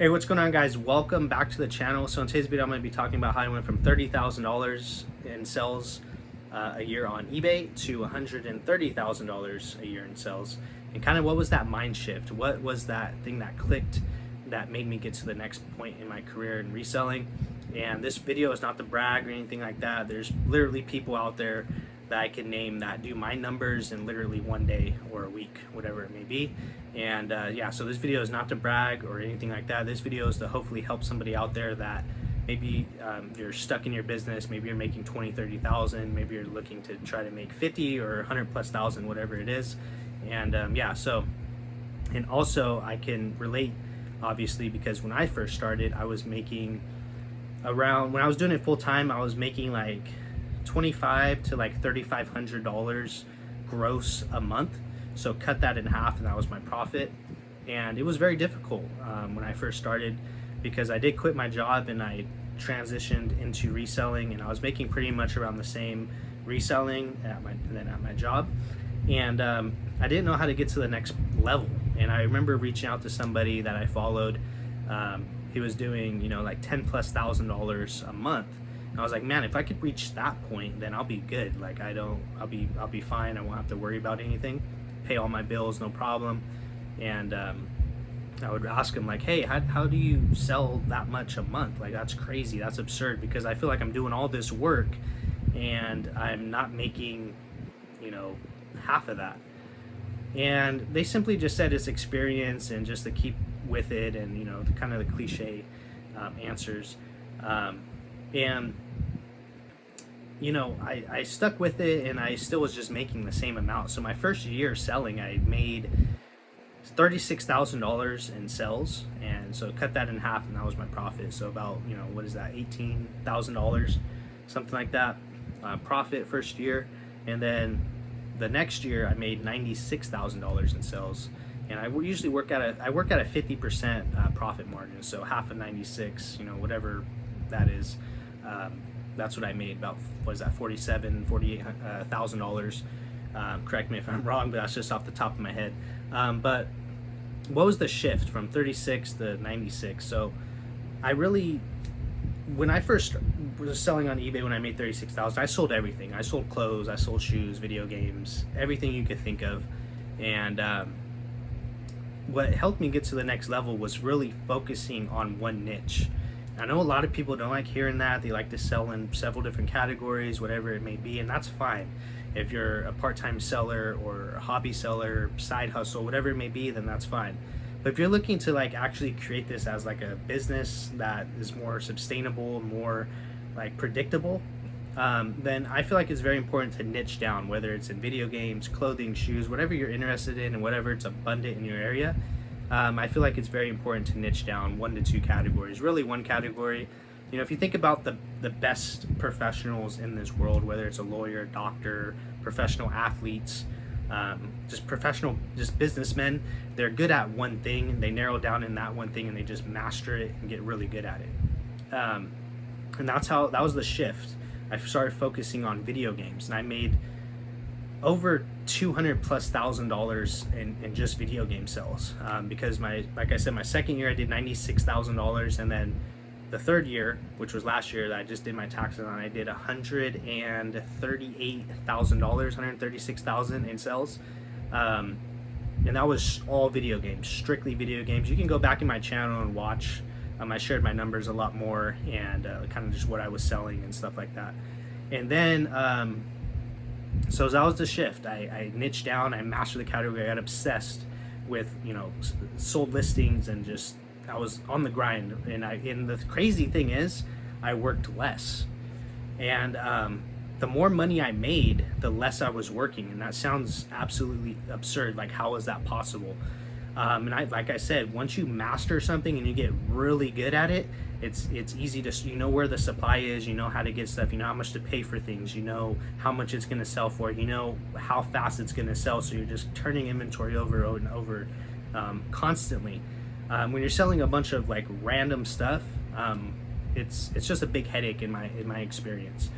Hey, what's going on, guys? Welcome back to the channel. So in today's video, I'm going to be talking about how I went from $30,000 in sales a year on eBay to $130,000 a year in sales, and kind of what was that mind shift? What was that thing that clicked that made me get to the next point in my career in reselling? And this video is not to brag or anything like that. There's literally people out there that I can name that do my numbers in literally one day or a week, whatever it may be. And yeah, so this video is not to brag or anything like that. This video is to hopefully help somebody out there that maybe you're stuck in your business, maybe you're making 20, 30,000, maybe you're looking to try to make 50 or 100 plus thousand, whatever it is. And yeah, so, and also I can relate, obviously, because when I first started, I was making around, when I was doing it full time, I was making like $2,500 to like $3,500 gross a month. So cut that in half, and that was my profit. And it was very difficult when I first started, because I did quit my job and I transitioned into reselling, and I was making pretty much around the same reselling at my job. And I didn't know how to get to the next level. And I remember reaching out to somebody that I followed. He was doing, like $10,000+ a month. And I was like, man, if I could reach that point, then I'll be good. Like I'll be fine. I won't have to worry about anything. Pay all my bills, no problem. And I would ask him like, hey, how do you sell that much a month? Like, that's crazy. That's absurd, because I feel like I'm doing all this work and I'm not making, half of that. And they simply just said it's experience, and just to keep with it, and the kind of the cliche answers. And I stuck with it, and I still was just making the same amount. So my first year selling, I made $36,000 in sales, and so cut that in half, and that was my profit. So about, what is that, $18,000, something like that, profit first year. And then the next year I made $96,000 in sales, and I usually work at a 50% profit margin, so half of 96, whatever that is. That's what I made, about, what is that, $48,000. Correct me if I'm wrong, but that's just off the top of my head. But what was the shift from 36 to 96? So I really, when I first was selling on eBay, when I made 36,000, I sold everything. I sold clothes, I sold shoes, video games, everything you could think of. And what helped me get to the next level was really focusing on one niche. I know a lot of people don't like hearing that. They like to sell in several different categories, whatever it may be, and that's fine. If you're a part-time seller or a hobby seller, side hustle, whatever it may be, then that's fine. But if you're looking to like actually create this as like a business that is more sustainable, more like predictable, then I feel like it's very important to niche down, whether it's in video games, clothing, shoes, whatever you're interested in, and whatever it's abundant in your area. I feel like it's very important to niche down 1 to 2 categories, really one category. If you think about the best professionals in this world, whether it's a lawyer, doctor, professional athletes, just businessmen, they're good at one thing, they narrow down in that one thing, and they just master it and get really good at it. And that was the shift. I started focusing on video games, and I made over $200,000+ in just video game sales, because like I said, my second year I did $96,000, and then the third year, which was last year, that I just did my taxes on, I did $138,000, $136,000 in sales, and that was all video games, strictly video games. You can go back in my channel and watch. I shared my numbers a lot more, and kind of just what I was selling and stuff like that. And then so that was the shift. I niched down, I mastered the category, I got obsessed with, sold listings, and just, I was on the grind. And the crazy thing is, I worked less. And the more money I made, the less I was working. And that sounds absolutely absurd. Like, how is that possible? And like I said, once you master something and you get really good at it, it's easy to, where the supply is, how to get stuff, how much to pay for things, how much it's going to sell for, how fast it's going to sell. So you're just turning inventory over and over constantly. When you're selling a bunch of like random stuff, it's just a big headache in my experience.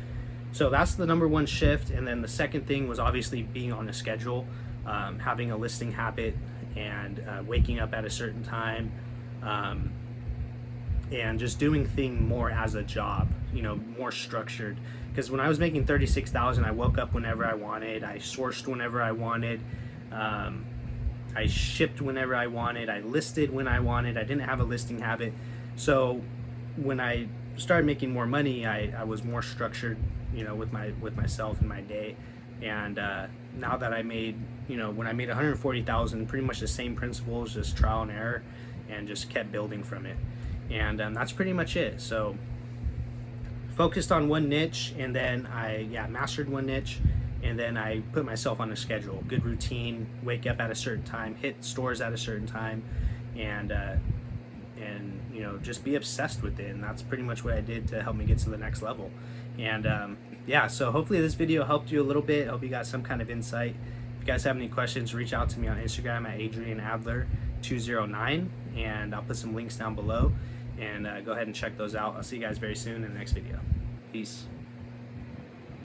So that's the number one shift. And then the second thing was obviously being on a schedule, having a listing habit, and waking up at a certain time, and just doing things more as a job, more structured. Because when I was making 36,000, I woke up whenever I wanted, I sourced whenever I wanted, I shipped whenever I wanted, I listed when I wanted, I didn't have a listing habit. So when I started making more money, I was more structured, with myself and my day. And now that I made, when I made 140,000, pretty much the same principles, just trial and error, and just kept building from it. And that's pretty much it. So focused on one niche, and then I mastered one niche, and then I put myself on a schedule, good routine, wake up at a certain time, hit stores at a certain time, and just be obsessed with it. And that's pretty much what I did to help me get to the next level. And so hopefully this video helped you a little bit. Hope you got some kind of insight. If you guys have any questions, reach out to me on Instagram at AdrianAdler209, and I'll put some links down below, and go ahead and check those out. I'll see you guys very soon in the next video. Peace.